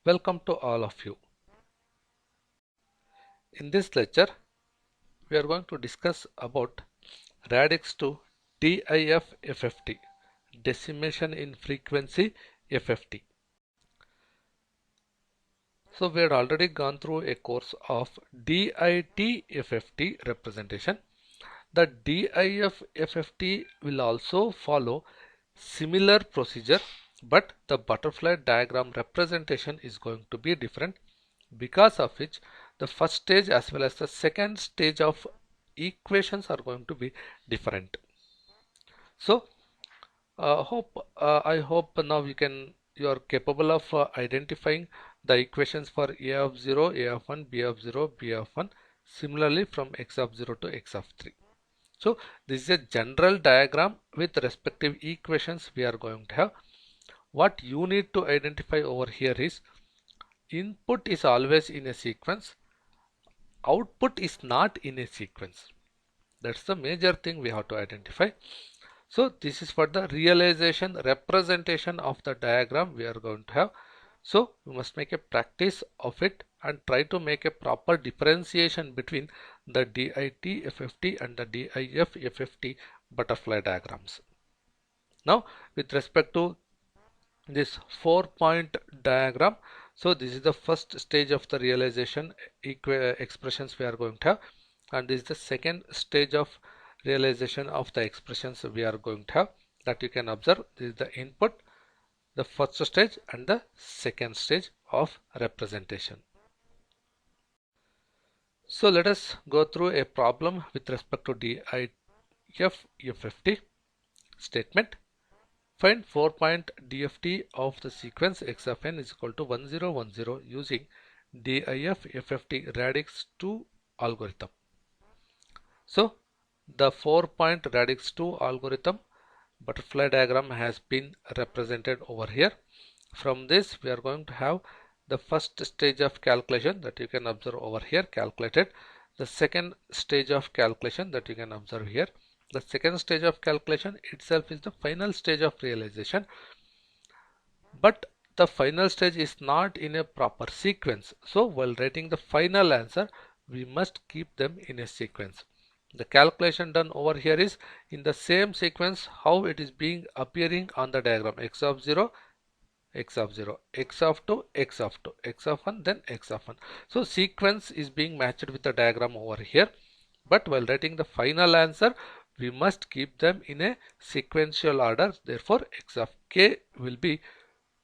Welcome to all of you. In this lecture, we are going to discuss about radix to DIF FFT, decimation in frequency FFT. So we had already gone through a course of DIT FFT representation. The DIF FFT will also follow similar procedure, but the butterfly diagram representation is going to be different, because of which the first stage as well as the second stage of equations are going to be different. So I hope now you are capable of identifying the equations for a of 0, a of 1, b of 0, b of 1, similarly from x of 0 to x of 3. So this is a general diagram with respective equations we are going to have. What you need to identify over here is input is always in a sequence, output is not in a sequence. That's the major thing we have to identify. So this is for the realization representation of the diagram we are going to have. So you must make a practice of it and try to make a proper differentiation between the DIT FFT and the DIF FFT butterfly diagrams. Now with respect to this 4-point diagram, so this is the first stage of the realization expressions we are going to have, and this is the second stage of realization of the expressions we are going to have. That you can observe, this is the input, the first stage and the second stage of representation. So let us go through a problem with respect to DIF FFT statement. Find 4-point DFT of the sequence x of n is equal to 1010 using DIF FFT radix 2 algorithm. So the 4-point radix 2 algorithm butterfly diagram has been represented over here. From this we are going to have the first stage of calculation that you can observe over here calculated, the second stage of calculation that you can observe here. The second stage of calculation itself is the final stage of realization, but the final stage is not in a proper sequence. So while writing the final answer, we must keep them in a sequence. The calculation done over here is in the same sequence how it is being appearing on the diagram: x of 0, x of 0, x of 2, x of 2, x of 1, then x of 1. So sequence is being matched with the diagram over here, but while writing the final answer we must keep them in a sequential order. Therefore x of k will be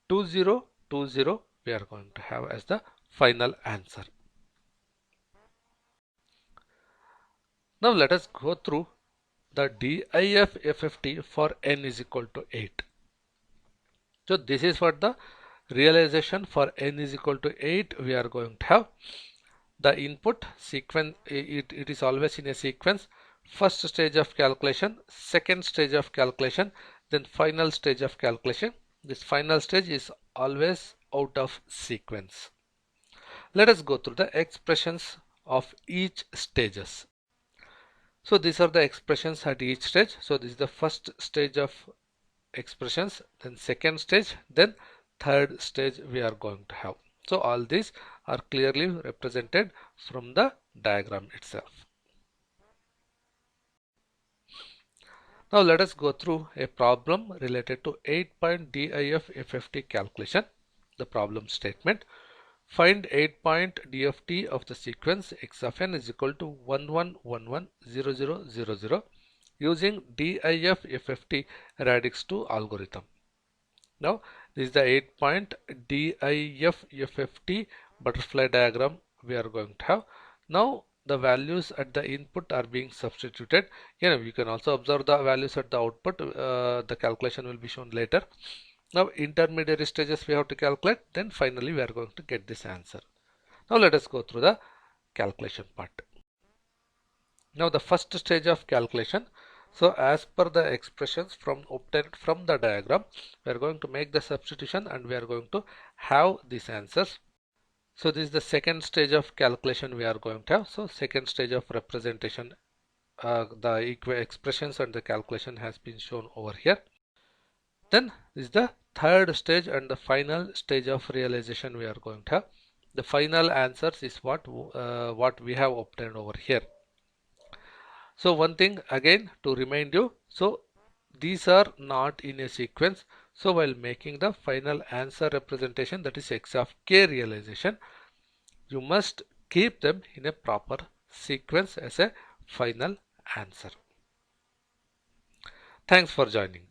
2020 we are going to have as the final answer. Now let us go through the DIF FFT for n is equal to 8. So this is for the realization for n is equal to 8. We are going to have the input sequence, it is always in a sequence. First stage of calculation, second stage of calculation, then final stage of calculation. This final stage is always out of sequence. Let us go through the expressions of each stages. So these are the expressions at each stage. So this is the first stage of expressions, then second stage, then third stage we are going to have. So all these are clearly represented from the diagram itself. Now let us go through a problem related to 8-point DIF FFT calculation. The problem statement: find 8-point DFT of the sequence x of n is equal to 11110000 using DIF FFT radix 2 algorithm. Now this is the 8-point DIF FFT butterfly diagram we are going to have. Now the values at the input are being substituted. You can also observe the values at the output. The calculation will be shown later. Now intermediary stages we have to calculate, then finally we are going to get this answer. Now let us go through the calculation part. Now the first stage of calculation. So as per the expressions from obtained from the diagram, we are going to make the substitution and we are going to have these answers. So this is the second stage of calculation we are going to have. So second stage of representation, the expressions and the calculation has been shown over here. Then this is the third stage and the final stage of realization we are going to have. The final answers is what we have obtained over here. So one thing again to remind you, so these are not in a sequence. So while making the final answer representation, that is x of k realization, you must keep them in a proper sequence as a final answer. Thanks for joining.